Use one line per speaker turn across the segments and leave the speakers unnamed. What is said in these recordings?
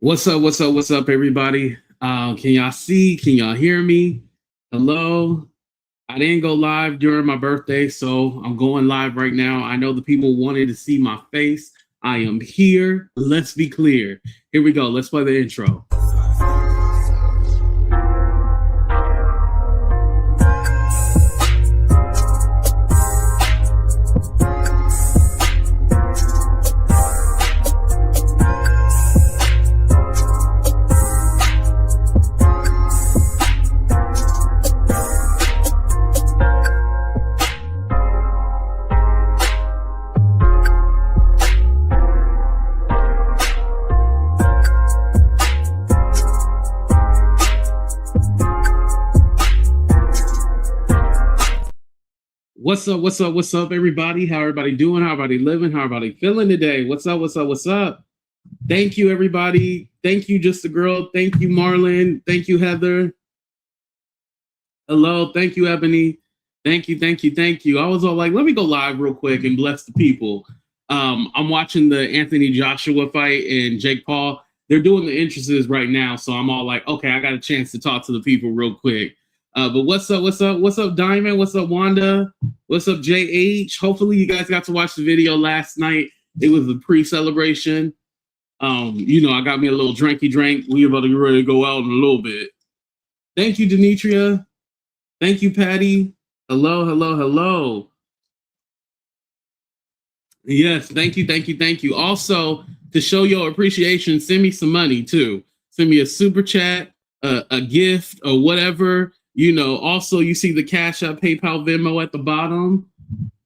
What's up? What's up? What's up, everybody? Can y'all see? Can y'all hear me? Hello? I didn't go live during my birthday, so I'm going live right now. I know the people wanted to see my face. I am here. Let's be clear. Here we go. Let's play the intro. What's up? What's up? What's up, everybody? How everybody doing? How everybody living? How everybody feeling today? What's up? What's up? What's up? Thank you, everybody. Thank you, Just a Girl. Thank you, Marlon. Thank you, Heather. Hello. Thank you, Ebony. Thank you, thank you, thank you. I was all like, let me go live real quick and bless the people. I'm watching the Anthony Joshua fight and Jake Paul. They're doing the entrances right now, so I'm all like, okay, I got a chance to talk to the people real quick. But what's up? What's up? What's up, Diamond? What's up, Wanda? What's up, JH? Hopefully, you guys got to watch the video last night. It was a pre-celebration. I got me a little drinky drink. We about to get ready to go out in a little bit. Thank you, Demetria. Thank you, Patty. Hello, hello, hello. Yes, thank you, thank you, thank you. Also, to show your appreciation, send me some money too. Send me a super chat, a gift, or whatever. Also, you see the Cash App, PayPal, Venmo at the bottom.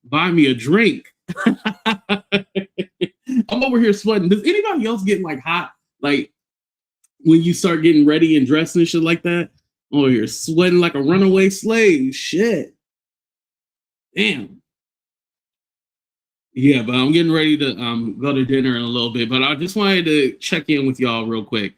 Buy me a drink. I'm over here sweating. Does anybody else get like hot? Like when you start getting ready and dressed and shit like that? I'm over here sweating like a runaway slave. Shit. Damn. Yeah, but I'm getting ready to go to dinner in a little bit. But I just wanted to check in with y'all real quick.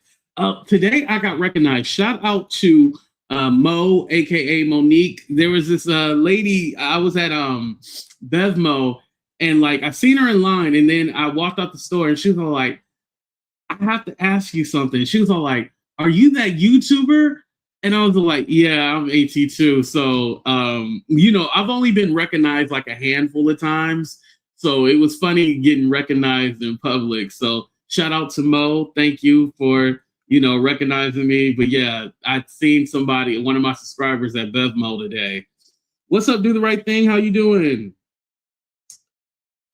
Today I got recognized. Shout out to Mo, aka Monique. There was this lady. I was at Bevmo, and like I seen her in line, and then I walked out the store, and she was all like, "I have to ask you something." She was all like, "Are you that YouTuber?" And I was like, "Yeah, I'm AT2." So I've only been recognized like a handful of times, so it was funny getting recognized in public. So shout out to Mo. Thank you for recognizing me. But yeah, I'd seen somebody, one of my subscribers at Bevmo today. What's up, Do the Right Thing? How you doing?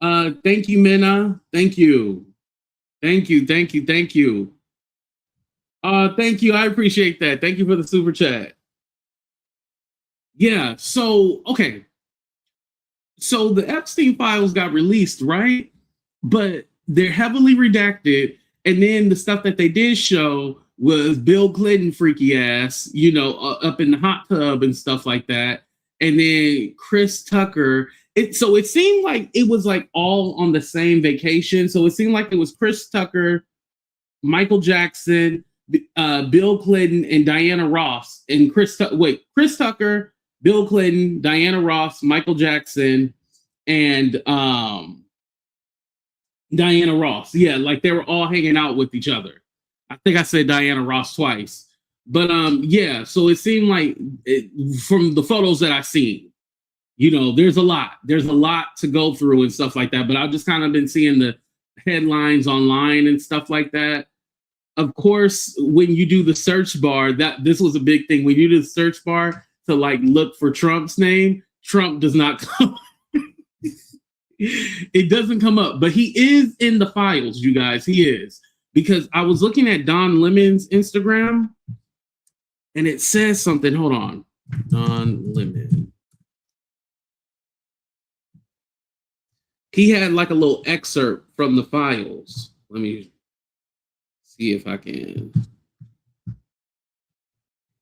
Thank you, Minna. Thank you. Thank you, thank you, thank you. Thank you. I appreciate that. Thank you for the super chat. Yeah, so okay. So the Epstein files got released, right? But they're heavily redacted. And then the stuff that they did show was Bill Clinton freaky ass, up in the hot tub and stuff like that. And then Chris Tucker. So it seemed like it was like all on the same vacation. So it seemed like it was Chris Tucker, Michael Jackson, Bill Clinton, and Diana Ross. And Chris Tucker, Bill Clinton, Diana Ross, Michael Jackson, and Diana Ross. Yeah, like they were all hanging out with each other. I think I said Diana Ross twice. But yeah, so it seemed like from the photos that I've seen, there's a lot. There's a lot to go through and stuff like that. But I've just kind of been seeing the headlines online and stuff like that. Of course, when you do the search bar, this was a big thing. When you do the search bar to like look for Trump's name, Trump does not come. It doesn't come up, but he is in the files, you guys. He is, because I was looking at Don Lemon's Instagram and it says something. Hold on. Don Lemon. He had like a little excerpt from the files. Let me see if I can.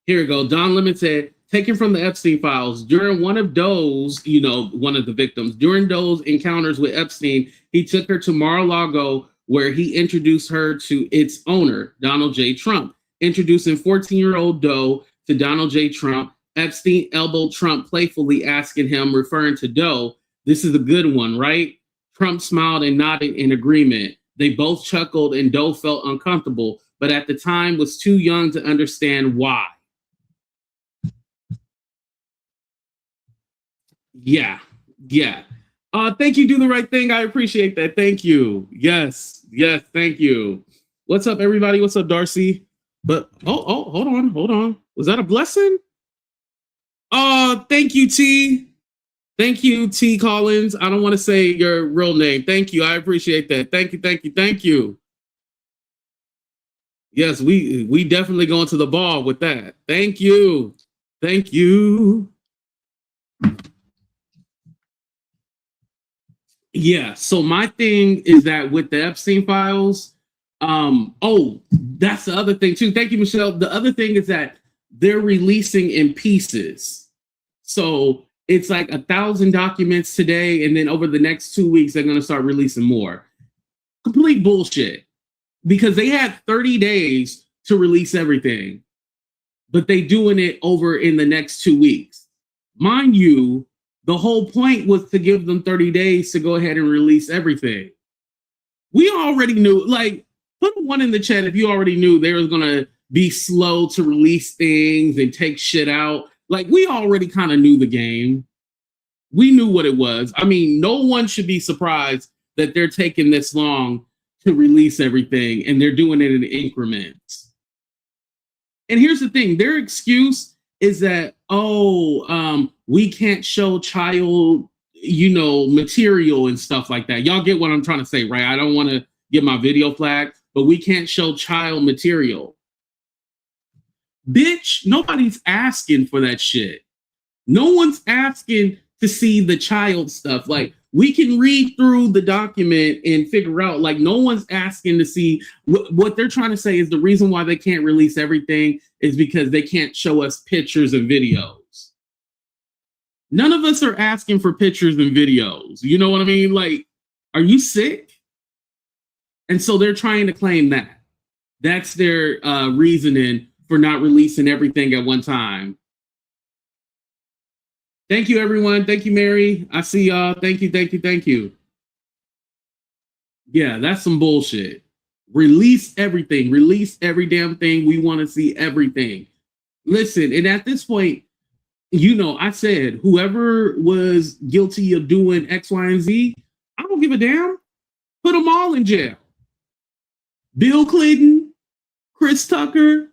Here we go. Don Lemon said, taken from the Epstein files, during one of Doe's, one of the victims, during Doe's encounters with Epstein, he took her to Mar-a-Lago, where he introduced her to its owner, Donald J. Trump. Introducing 14-year-old Doe to Donald J. Trump, Epstein elbowed Trump playfully, asking him, referring to Doe, "This is a good one, right?" Trump smiled and nodded in agreement. They both chuckled, and Doe felt uncomfortable, but at the time was too young to understand why. Yeah, yeah. Thank you, Do the Right Thing. I appreciate that. Thank you. Yes, yes, thank you. What's up, everybody? What's up, Darcy? But hold on. Was that a blessing? Oh, thank you, T. Thank you, T. Collins. I don't want to say your real name. Thank you. I appreciate that. Thank you. Yes, we definitely going to the ball with that. Thank you. Thank you. Yeah. So my thing is that with the Epstein files, that's the other thing too. Thank you, Michelle. The other thing is that they're releasing in pieces. So it's like 1,000 documents today, and then over the next 2 weeks, they're going to start releasing more. Complete bullshit. Because they had 30 days to release everything, but they doing it over in the next 2 weeks. Mind you, the whole point was to give them 30 days to go ahead and release everything. We already knew, like, put one in the chat if you already knew they were going to be slow to release things and take shit out. Like, we already kind of knew the game. We knew what it was. I mean, no one should be surprised that they're taking this long to release everything, and they're doing it in increments. And here's the thing, their excuse is that, we can't show child, material and stuff like that. Y'all get what I'm trying to say, right? I don't want to get my video flagged, but we can't show child material. Bitch, nobody's asking for that shit. No one's asking to see the child stuff. Like, we can read through the document and figure out, like, no one's asking to see what they're trying to say is the reason why they can't release everything is because they can't show us pictures and videos. None of us are asking for pictures and videos. You know what I mean? Like, are you sick? And so they're trying to claim that. That's their reasoning for not releasing everything at one time. Thank you, everyone. Thank you, Mary. I see y'all. Thank you. Yeah, that's some bullshit. Release everything. Release every damn thing. We want to see everything. Listen, and at this point, I said, whoever was guilty of doing X, Y, and Z, I don't give a damn. Put them all in jail. Bill Clinton, Chris Tucker,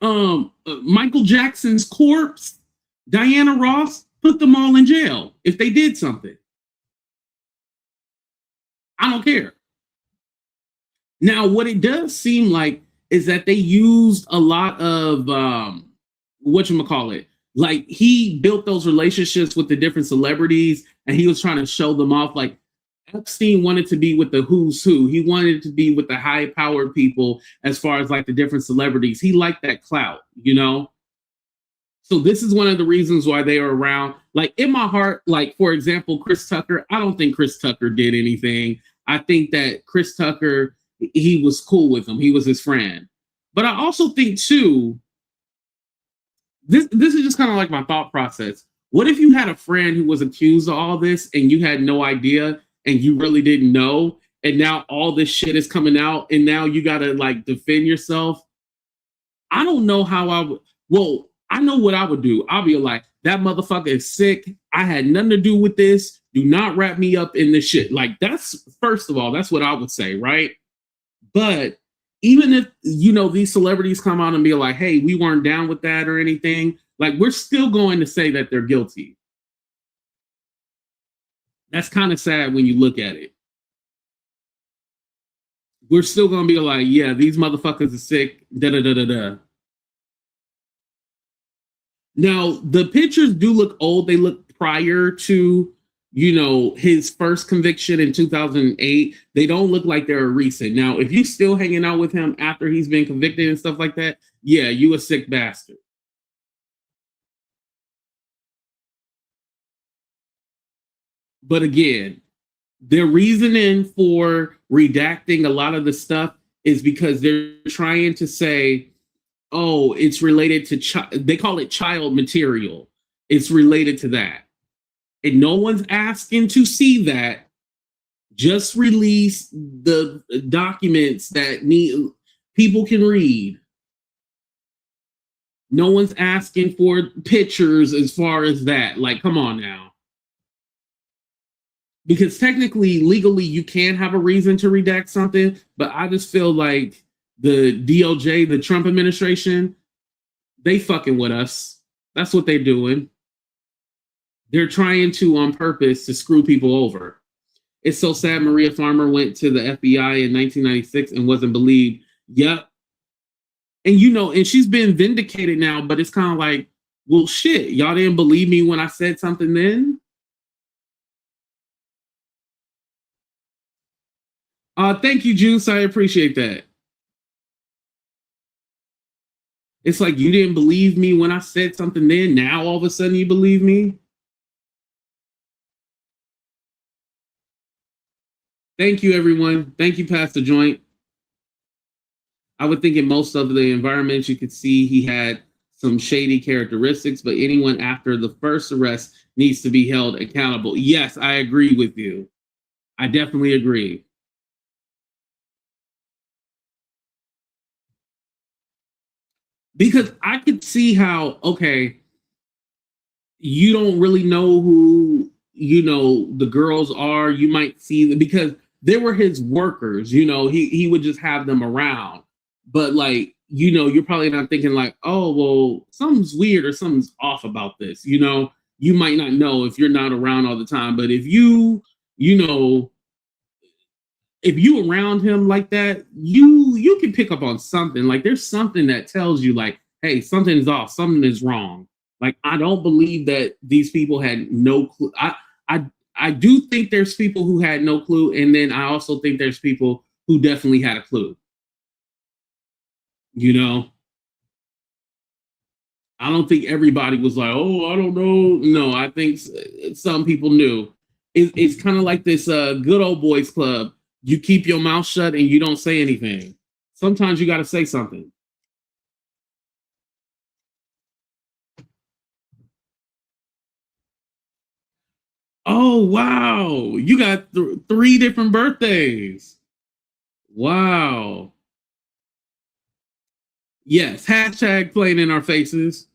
Michael Jackson's corpse, Diana Ross, put them all in jail if they did something. I don't care. Now, what it does seem like is that they used a lot of whatchamacallit. Like, he built those relationships with the different celebrities and he was trying to show them off. Like, Epstein wanted to be with the who's who. He wanted to be with the high powered people as far as like the different celebrities. He liked that clout, So this is one of the reasons why they are around. Like, in my heart, like, for example, Chris Tucker, I don't think Chris Tucker did anything. I think that Chris Tucker, he was cool with him. He was his friend. But I also think, too, this is just kind of like my thought process. What if you had a friend who was accused of all this and you had no idea and you really didn't know, and now all this shit is coming out and now you got to, like, defend yourself? I don't know how I would. Well, I know what I would do. I'll be like, that motherfucker is sick. I had nothing to do with this. Do not wrap me up in this shit. Like, that's, first of all, that's what I would say, right? But even if, these celebrities come out and be like, hey, we weren't down with that or anything, like, we're still going to say that they're guilty. That's kind of sad when you look at it. We're still going to be like, yeah, these motherfuckers are sick, da-da-da-da-da. Now, the pictures do look old. They look prior to, his first conviction in 2008. They don't look like they're recent. Now, if you're still hanging out with him after he's been convicted and stuff like that, yeah, you a sick bastard. But again, their reasoning for redacting a lot of the stuff is because they're trying to say, oh, it's related to they call it child material. It's related to that. And no one's asking to see that. Just release the documents that need. People can read. No one's asking for pictures as far as that. Like, come on now. Because technically, legally, you can have a reason to redact something, but I just feel like the DOJ, the Trump administration, they fucking with us. That's what they're doing. They're trying to, on purpose, to screw people over. It's so sad Maria Farmer went to the FBI in 1996 and wasn't believed. Yep. And and she's been vindicated now, but it's kind of like, well, shit, y'all didn't believe me when I said something then? Thank you, Juice. I appreciate that. It's like you didn't believe me when I said something then. Now all of a sudden you believe me. Thank you, everyone. Thank you, Pastor Joint. I would think in most of the environments you could see he had some shady characteristics, but anyone after the first arrest needs to be held accountable. Yes, I agree with you. I definitely agree. Because I could see how, okay, you don't really know who, the girls are. You might see them because they were his workers, he would just have them around. But like, you're probably not thinking like, oh, well, something's weird or something's off about this. You might not know if you're not around all the time. But if you know, if you around him like that, you can pick up on something. Like there's something that tells you like, hey, something's off, something is wrong. Like I don't believe that these people had no clue. I I do think there's people who had no clue, and then I also think there's people who definitely had a clue. You know, I don't think everybody was like, "Oh, I don't know." No, I think some people knew. It's kind of like this good old boys club. You keep your mouth shut and you don't say anything. Sometimes you got to say something. Oh wow, you got three different birthdays. Wow. Yes, hashtag playing in our faces.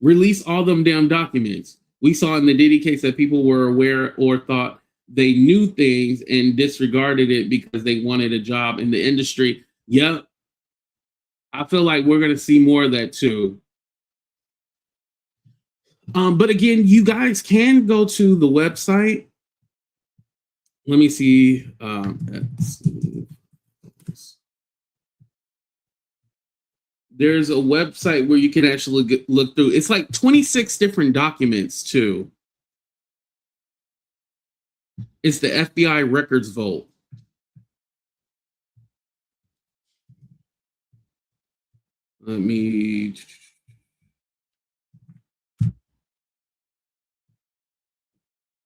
Release all them damn documents. We saw in the Diddy case that people were aware or thought they knew things and disregarded it because they wanted a job in the industry. Yep. I feel like we're going to see more of that too. But again, you guys can go to the website. Let me see. There's a website where you can actually look through. It's like 26 different documents too. It's the FBI records vault. Let me.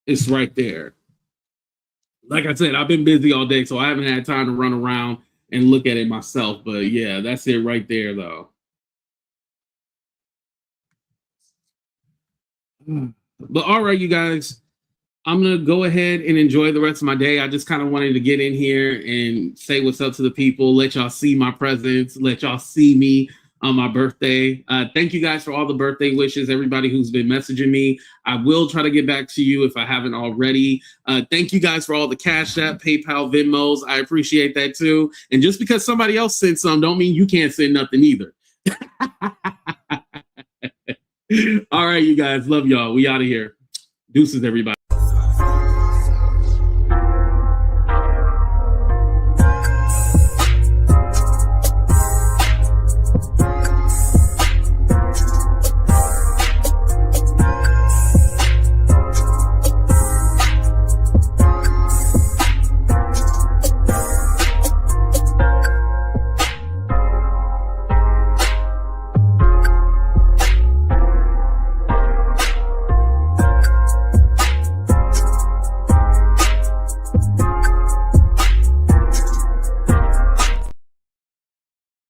It's right there. Like I said, I've been busy all day, so I haven't had time to run around and look at it myself. But yeah, that's it right there, though. But all right, you guys, I'm gonna go ahead and enjoy the rest of my day. I just kind of wanted to get in here and say what's up to the people, let y'all see my presence, let y'all see me on my birthday. Thank you guys for all the birthday wishes, everybody who's been messaging me. I will try to get back to you if I haven't already. Thank you guys for all the Cash App, PayPal, Venmos. I appreciate that too. And just because somebody else sent some, don't mean you can't send nothing either. All right, you guys. Love y'all. We out of here. Deuces, everybody.